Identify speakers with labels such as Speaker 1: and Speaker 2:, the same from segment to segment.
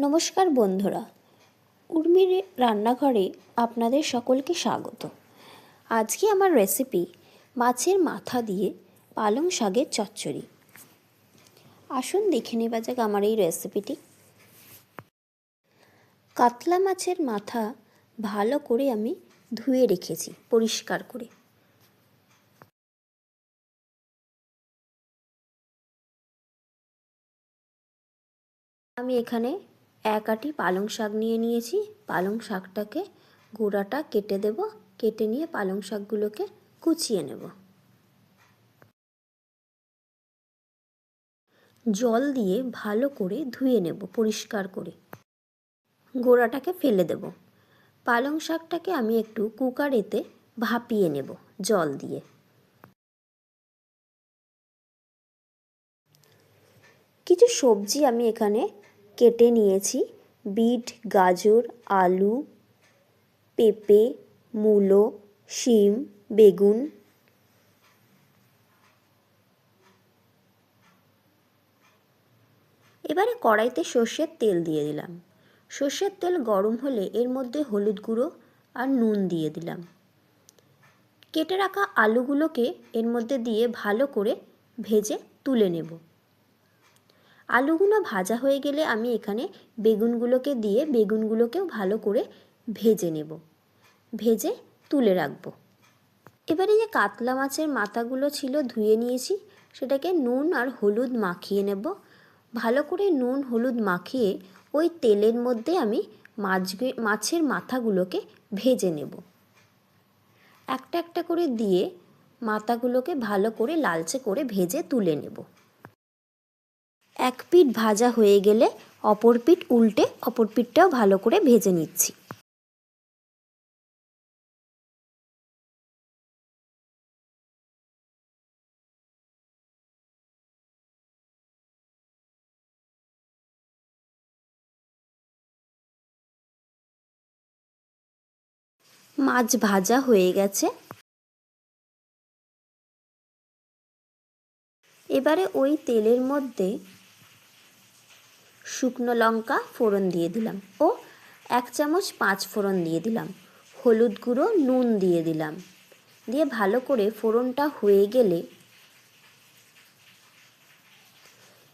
Speaker 1: নমস্কার বন্ধুরা, উর্মির রান্নাঘরে আপনাদের সকলকে স্বাগত। আজকে আমার রেসিপি মাছের মাথা দিয়ে পালং শাকের চচ্চড়ি। আসুন দেখে নেওয়া যাক আমার এই রেসিপিটি। কাতলা মাছের মাথা ভালো করে আমি ধুয়ে রেখেছি পরিষ্কার করে। আমি এখানে এক আঁটি পালং শাক নিয়ে নিয়েছি। পালং শাকটাকে গোড়াটা কেটে দেব, কেটে নিয়ে পালং শাকগুলোকে কুচিয়ে নেব। জল দিয়ে ভালো করে ধুয়ে নেব পরিষ্কার করে, গোড়াটাকে ফেলে দেব। পালং শাকটাকে আমি একটু কুকারেতে ভাপিয়ে নেব জল দিয়ে। কিছু সবজি আমি এখানে কেটে নিয়েছি: বিট, গাজর, আলু, পেঁপে, মূলো, শিম, বেগুন। এবারে কড়াইতে সর্ষের তেল দিয়ে দিলাম। সর্ষের তেল গরম হলে এর মধ্যে হলুদ গুঁড়ো আর নুন দিয়ে দিলাম। কেটে রাখা আলুগুলোকে এর মধ্যে দিয়ে ভালো করে ভেজে তুলে নেব। আলুগুলো ভাজা হয়ে গেলে আমি এখানে বেগুনগুলোকে দিয়ে বেগুনগুলোকেও ভালো করে ভেজে নেব, ভেজে তুলে রাখব। এবারে যে কাতলা মাছের মাথাগুলো ছিল ধুয়ে নিয়েছি, সেটাকে নুন আর হলুদ মাখিয়ে নেব। ভালো করে নুন হলুদ মাখিয়ে ওই তেলের মধ্যে আমি মাছের মাথাগুলোকে ভেজে নেব। একটা একটা করে দিয়ে মাথাগুলোকে ভালো করে লালচে করে ভেজে তুলে নেব। এক পিঠ ভাজা হয়ে গেলে অপর পিঠ উল্টে অপর পিঠটাও ভালো করে ভেজে নিচ্ছি। মাছ ভাজা হয়ে গেছে। এবারে ওই তেলের মধ্যে শুকনো লঙ্কা ফোড়ন দিয়ে দিলাম ও 1 চামচ 5 ফোড়ন দিয়ে দিলাম। হলুদ গুঁড়ো, নুন দিয়ে দিলাম। দিয়ে ভালো করে ফোড়নটা হয়ে গেলে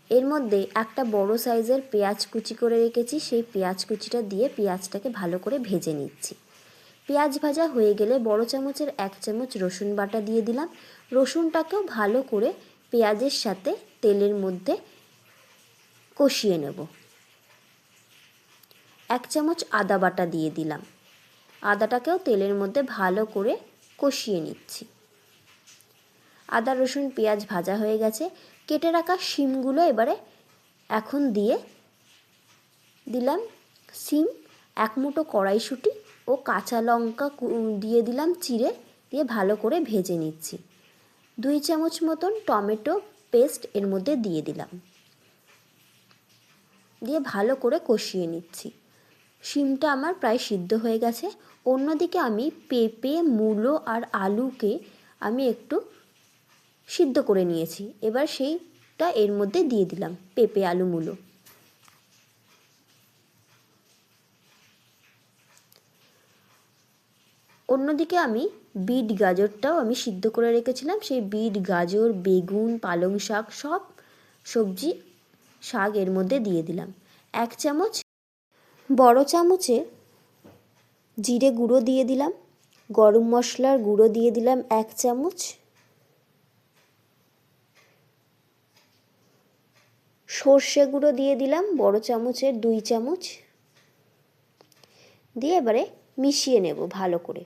Speaker 1: এর মধ্যে একটা বড় সাইজের পেঁয়াজ কুচি করে রেখেছি, সেই পেঁয়াজ কুচিটা দিয়ে পেঁয়াজটাকে ভালো করে ভেজে নিচ্ছি। পেঁয়াজ ভাজা হয়ে গেলে বড় চামচের 1 চামচ রসুন বাটা দিয়ে দিলাম। রসুনটাকেও ভালো করে পেঁয়াজের সাথে তেলের মধ্যে কষিয়ে নেব। 1 চামচ আদা বাটা দিয়ে দিলাম। আদাটাকেও তেলের মধ্যে ভালো করে কষিয়ে নিচ্ছি। আদা রসুন পেঁয়াজ ভাজা হয়ে গেছে। কেটে রাখা শিমগুলো এবারে এখন দিয়ে দিলাম। শিম, 1 মুঠো কড়াইশুঁটি ও কাঁচা লঙ্কা দিয়ে দিলাম চিড়ে, দিয়ে ভালো করে ভেজে নিচ্ছি। 2 চামচ মতন টমেটো পেস্ট এর মধ্যে দিয়ে দিলাম, দিয়ে ভালো করে কষিয়ে নিচ্ছি। শিমটা আমার প্রায় সিদ্ধ হয়ে গেছে। অন্যদিকে আমি পেঁপে, মূলো আর আলুকে আমি একটু সিদ্ধ করে নিয়েছি। এবার সেইটা এর মধ্যে দিয়ে দিলাম, পেঁপে, আলু, মূলো। অন্যদিকে আমি বিট গাজরটাও আমি সিদ্ধ করে রেখেছিলাম, সেই বিট গাজর, বেগুন, পালং শাক সব সবজি শাক এর মধ্যে দিয়ে দিলাম। 1 চামচ বড় চামচে জিরে গুঁড়ো দিয়ে দিলাম। গরম মশলার গুঁড়ো দিয়ে দিলাম 1 চামচ। সর্ষে গুঁড়ো দিয়ে দিলাম বড় চামচের 2 চামচ। দিয়ে এবারে মিশিয়ে নেব ভালো করে।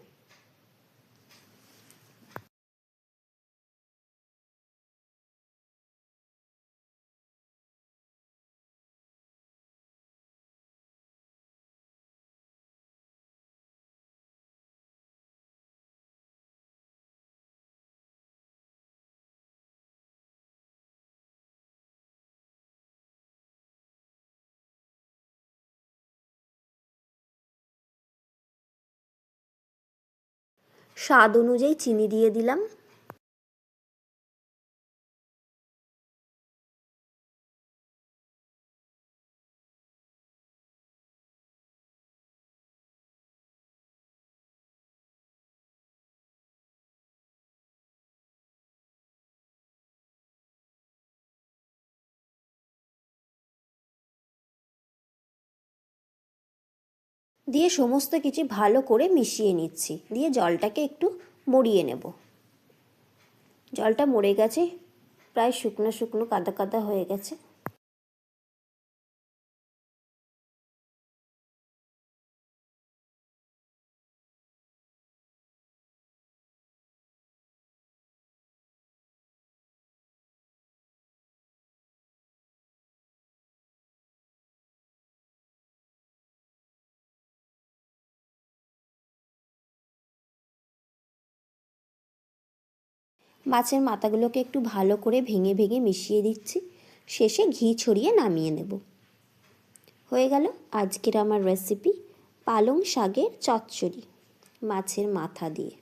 Speaker 1: স্বাদ অনুযায়ী চিনি দিয়ে দিলাম। দিয়ে সমস্ত কিছু ভালো করে মিশিয়ে নিচ্ছি, দিয়ে জলটাকে একটু মরিয়ে নেব। জলটা মরে গেছে, প্রায় শুকনো শুকনো কাদা কাদা হয়ে গেছে। মাছের মাথাগুলোকে একটু ভালো করে ভেঙে ভেঙে মিশিয়ে দিচ্ছি, শেষে ঘি ছড়িয়ে নামিয়ে নেব। হয়ে গেল আজকের আমার রেসিপি পালং শাকের চচ্চড়ি মাছের মাথা দিয়ে।